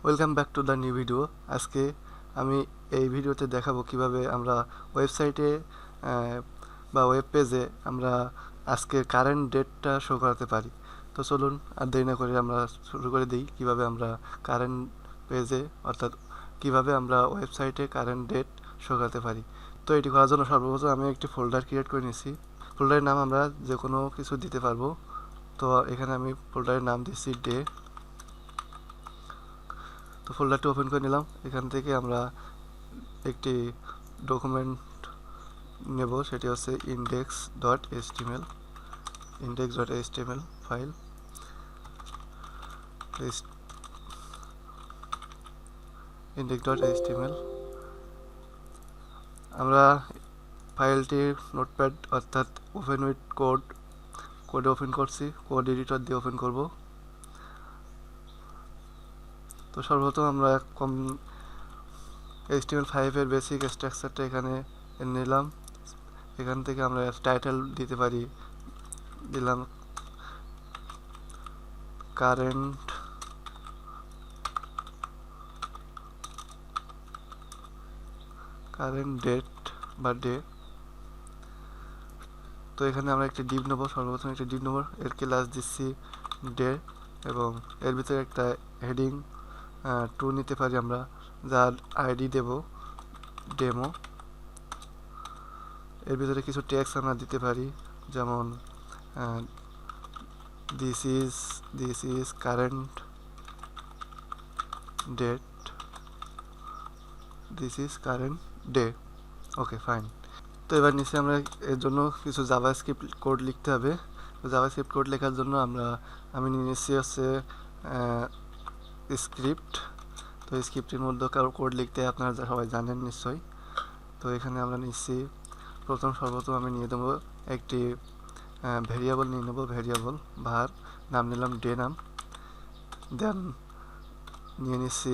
Welcome back to the new video. আজকে আমি এই ভিডিওতে দেখাবো কিভাবে আমরা ওয়েবসাইটে বা ওয়েব পেজে আমরা আজকের কারেন্ট ডেটটা শো করাতে পারি। তো চলুন আর দেরি না করে আমরা শুরু করে দিই কিভাবে আমরা কারেন্ট পেজে অর্থাৎ কিভাবে আমরা ওয়েবসাইটে কারেন্ট ডেট শো করাতে পারি। তো এটি করার জন্য সর্বপ্রথম আমি একটি ফোল্ডার ক্রিয়েট করে নিয়েছি। ফোল্ডারের নাম আমরা যে কোনো কিছু দিতে পারবো। তো এখানে আমি ফোল্ডারের নাম দিচ্ছি ডে। তো ফোল্ডারটি ওপেন করে নিলাম। এখান থেকে আমরা একটি ডকুমেন্ট নেব, সেটি হচ্ছে index.html ফাইল। index.html আমরা ফাইলটি নোটপ্যাড অর্থাৎ ওপেন উইথ কোডে ওপেন করছি, কোড এডিটর দিয়ে ওপেন করব। তো সর্বপ্রথম আমরা HTML5 এর বেসিক স্ট্রাকচারটা এখানে নিলাম। এখান থেকে আমরা টাইটেল দিতে পারি, দিলাম কারেন্ট ডেট বা ডে। তো এখানে আমরা একটি ডিভ নেব, সর্বপ্রথম একটি ডিভ নেব, এর ক্লাস দিচ্ছি ডে এবং এর ভিতরে একটা হেডিং 2 নিতে পারি আমরা, যার আইডি দেব ডেমো। এর ভিতরে কিছু টেক্সট আমরা দিতে পারি, যেমন this is current date, this is current day. Okay, fine. তো এবার নিচে আমরা এর জন্য কিছু জাভাস্ক্রিপ্ট কোড লিখতে হবে। তো জাভাস্ক্রিপ্ট কোড লেখার জন্য আমি নিয়ে নিচ্ছি হচ্ছে স্ক্রিপ্ট। তো স্ক্রিপ্টের মধ্যে কোড লিখতে আপনারা সবাই জানেন নিশ্চয়ই। তো এখানে আমরা নিচ্ছি সর্বপ্রথম আমি নিয়ে দেবো একটি ভেরিয়েবল নিয়ে নেব, ভেরিয়েবল ভার, নাম নিলাম ডে নাম। দেন নিয়ে নিচ্ছি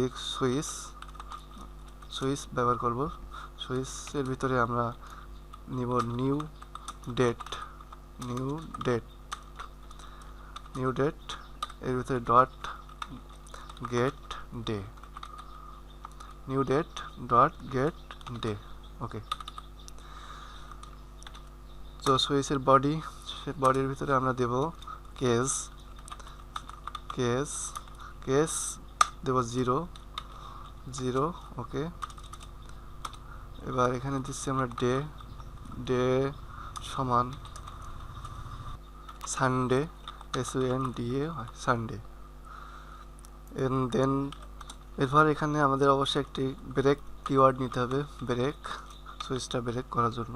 সুইচ ব্যবহার করব। সুইচের ভিতরে আমরা নিব নিউ ডেট, এর ভিতরে dot get day, new date dot get day. Okay. তো সুইচের বডির ভিতরে আমরা দেব কেস দেব 0। ওকে। এবার এখানে দিচ্ছি আমরা ডে সমান সানডে, SUNDA সানডে। দেন এরপর এখানে আমাদের অবশ্যই একটি ব্রেক কিওয়ার্ড নিতে হবে, সুইচটা ব্রেক করার জন্য।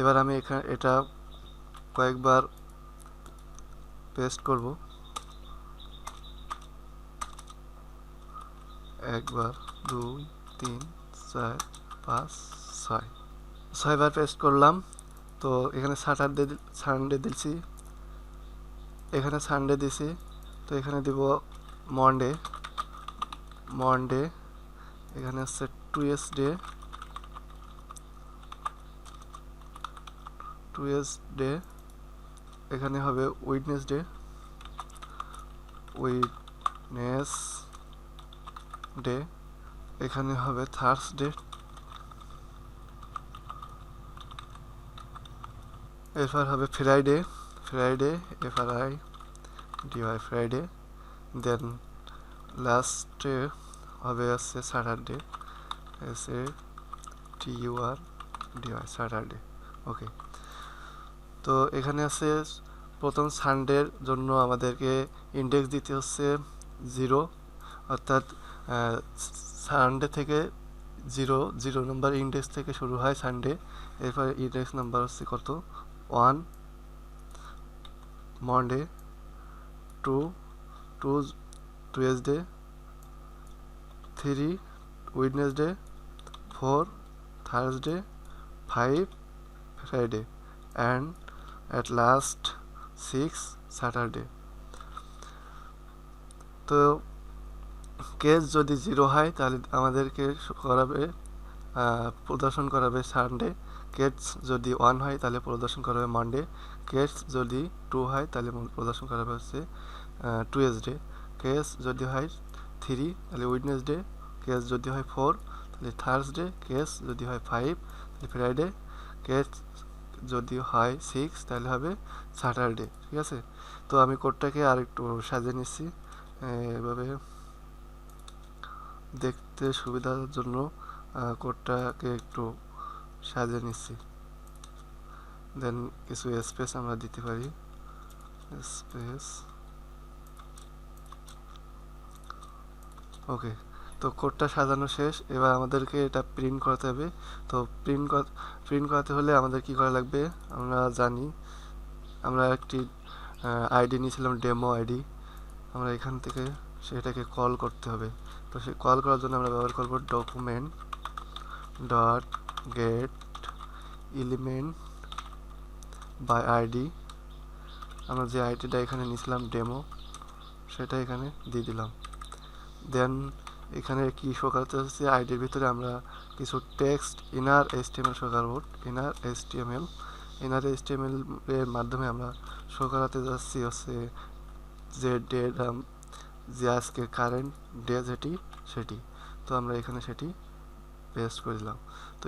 এবার আমি এটা কয়েকবার পেস্ট করব, 1 বার 2 3 4 5 6 বার পেস্ট করলাম। তো এখানে সানডে দিচ্ছি, তো এখানে দিব মন্ডে, এখানে হচ্ছে টুয়েসডে, এখানে হবে উইডনেসডে, এখানে হবে থার্সডে, এরপর হবে ফ্রাইডে, FRIDY ফ্রাইডে। দেন লাস্টে হবে হচ্ছে স্যাটারডে, SATURDY স্যাটারডে। ওকে। তো এখানে আছে প্রথম সানডের জন্য আমাদেরকে ইন্ডেক্স দিতে হচ্ছে 0, অর্থাৎ সানডে থেকে 0 নম্বর ইন্ডেক্স থেকে শুরু হয় সানডে। এরপরে ইন্ডেক্স নাম্বার হচ্ছে কত, 1 Monday, 2 Tuesday, 3 উইডনেসডে, 4 Thursday, 5 Friday, and at last 6 Saturday. তো কেস যদি 0 হয় তাহলে আমাদেরকে প্রদর্শন করাবে সানডে। কেস যদি 1 হয় তাহলে প্রদর্শন করাবে মানডে। কেস যদি 2 হয় তাহলে প্রদর্শন করাবে হচ্ছে টুয়েসডে। কেস যদি হয় 3, তাহলে উইডনেসডে কেস যদি হয় 4, তাহলে থার্সডে কেস যদি হয় 5, তাহলে ফ্রাইডে কেস যদি হয় 6, তাহলে হবে স্যাটারডে। ঠিক আছে, তো আমি কোডটাকে আর একটু সাজিয়ে নিচ্ছি এভাবে দেখতে সুবিধার জন্য কোডটাকে একটু সাজিয়ে নিচ্ছি। দেন কিছু স্পেস আমরা দিতে পারি, স্পেস। ওকে, তো কোডটা সাজানো শেষ। এবার আমাদেরকে এটা প্রিন্ট করতে হবে। তো প্রিন্ট করাতে হলে আমাদের কি করা লাগবে আমরা জানি। আমরা একটি আইডি নিয়েছিলাম, ডেমো আইডি। আমরা এখান থেকে সেটাকে কল করতে হবে। তো সেই কল করার জন্য আমরা ব্যবহার করব document dot get element by ID. আমরা যে আইডিটা এখানে নিয়েছিলাম ডেমো, সেটা এখানে দিয়ে দিলাম। দেন এখানে কি শো করাতে হচ্ছে, আইডির ভিতরে আমরা কিছু টেক্সট ইনার HTML শো করব। ইনার HTML এর মাধ্যমে আমরা শো করাতে যাচ্ছি হচ্ছে যে ডেট, যে আজকে কারেন্ট ডে যেটি সেটি। তো আমরা এখানে সেটি পেস্ট করে দিলাম। তো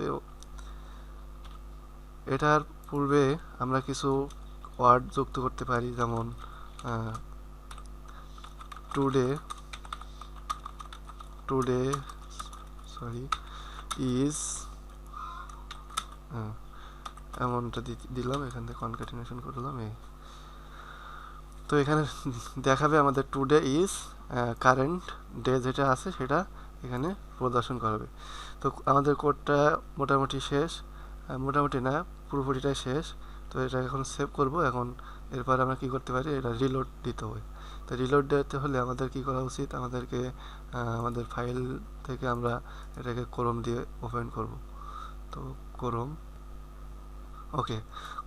এটার পূর্বে আমরা কিছু ওয়ার্ড যুক্ত করতে পারি, যেমন টুডে ইজ, এমনটা দিলাম, এখান থেকে কনক্যাটিনেশন করলাম। তো এখানে দেখাবে আমাদের টুডে ইজ কারেন্ট ডে যেটা আছে সেটা এখানে প্রদর্শন করবে। তো আমাদের কোডটা মোটামুটি শেষ, মোটামুটি না পুরোপুরিটাই শেষ। তো এটা এখন সেভ করব। এখন এরপর আমরা কি করতে পারি, এটা রিলোড দিতে হবে। তো রিলোড দিতে হলে আমাদের কি করা উচিত, আমাদেরকে আমাদের ফাইল থেকে আমরা এটাকে ক্রোম দিয়ে ওপেন করব। তো ক্রোম, ওকে,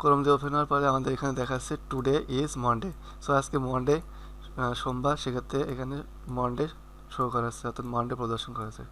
ক্রোম দিয়ে ওপেন হওয়ার পরে আমাদের এখানে দেখাচ্ছে টুডে ইজ মনডে। সো আজকে মনডে, সোমবার, সেক্ষেত্রে এখানে মনডে শো করাচ্ছে, অর্থাৎ মনডে প্রদর্শন করেছে।